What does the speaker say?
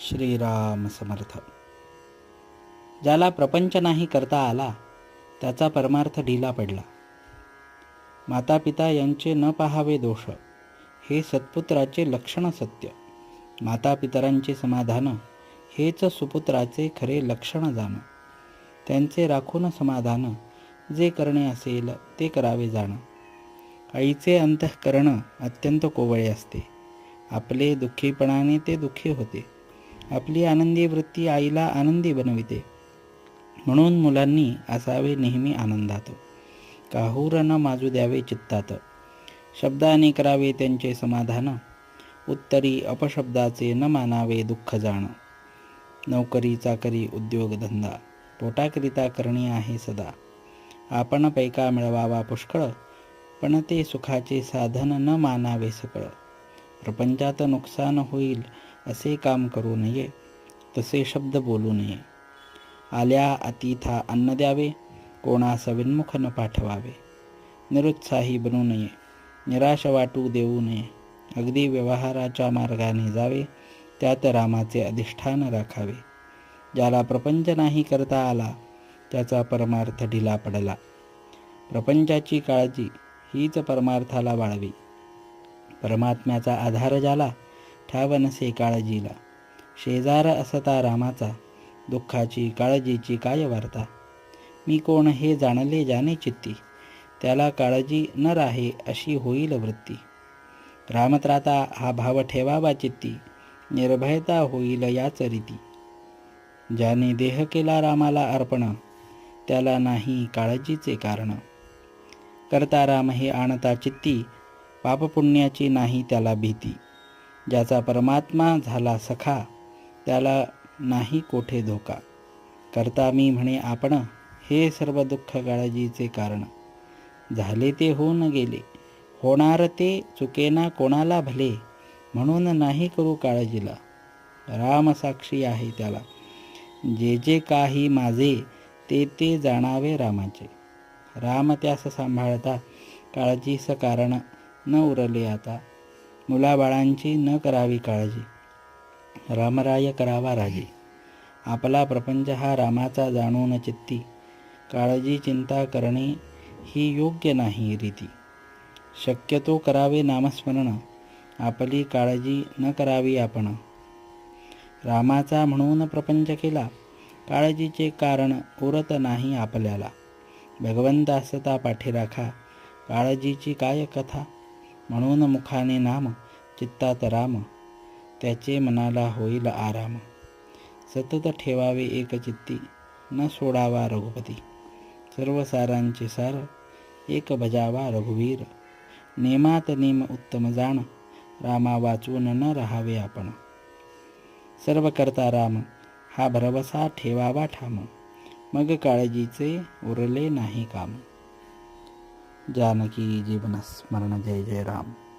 श्रीराम समर्थ. ज्याला प्रपंच नाही करता आला त्याचा परमार्थ ढिला पडला. माता पिता यांचे न पाहावे दोष, हे सत्पुत्राचे लक्षण सत्य. माता पितरांचे समाधान, हेच सुपुत्राचे खरे लक्षण जाण. त्यांचे राखून समाधान, जे करणे असेल ते करावे जाण. आईचे अंतःकरण अत्यंत कोवळे असते, आपले दुःखीपणाने ते दुःखी होते. आपली आनंदी वृत्ती आईला आनंदी बनविते. म्हणून मुलांनी असावे नेहमी आनंदात, काहूर न माजू द्यावे चित्तात. शब्दाने करावे त्यांचे समाधान, उत्तरी अपशब्दाचे न मानावे दुःख जाण. नोकरी चाकरी उद्योगधंदा, पोटाकरिता करणे आहे सदा. आपण पैका मिळवावा पुष्कळ, पण ते सुखाचे साधन न मानावे सकळ. प्रपंचात नुकसान होईल असे काम करू नये, तसे शब्द बोलू नये. आल्या अतिथा अन्न द्यावे, कोणास विन्मुख न पाठवावे. निरुत्साही बनू नये, निराश वाटू देऊ नये. अगदी व्यवहाराच्या मार्गाने जावे, त्यात रामाचे अधिष्ठान राखावे. ज्याला प्रपंच नाही करता आला त्याचा परमार्थ ढिला पडला. प्रपंचाची काळजी हीच परमार्थाला वाळवी. परमात्म्याचा आधार ज्याला, ठाव नसे काळजीला. शेजार असता रामाचा, दुःखाची काळजीची काय वार्ता. मी कोण हे जाणले ज्याने चित्ती, त्याला काळजी न राहे अशी होईल वृत्ती. रामत्राता हा भाव ठेवावा चित्ती, निर्भयता होईल याच रीती. ज्याने देह केला रामाला अर्पण, त्याला नाही काळजीचे कारण. करता राम हे आणता चित्ती, पापपुण्याची नाही त्याला भीती. ज्याचा परमात्मा झाला सखा, त्याला नाही कोठे धोका. करता मी म्हणे आपण, हे सर्व दुःख काळजीचे कारण. झाले ते होऊन गेले, होणार ते चुकेना कोणाला भले. म्हणून नाही करू काळजीला, राम साक्षी आहे त्याला. जे जे काही माझे, ते ते जाणावे रामाचे. राम त्यास सांभाळता, काळजीस कारण न उरले आता. मुलाबाळांची न करावी काळजी, रामराय करावा राजी. आपला प्रपंच हा रामाचा जाणून चित्ती, काळजी चिंता करणे ही योग्य नाही रीती. शक्यतो करावे नामस्मरण, आपली काळजी न करावी आपण. रामाचा म्हणून प्रपंच केला, काळजीचे कारण उरत नाही आपल्याला. भगवंत असता पाठी राखा, काळजीची काय कथा. म्हणून मुखाने नाम, चित्तात राम, त्याचे मनाला होईल आराम. सतत ठेवावे एक चित्ती, न सोडावा रघुपती. सर्व सारांचे सार, एक भजावा रघुवीर. नेमात नेम उत्तम जाण, रामा वाचून न राहावे आपण. सर्व करता राम, हा भरवसा ठेवावा ठाम. मग काळजीचे उरले नाही काम. जानकी जीवन स्मरण. जय जय राम.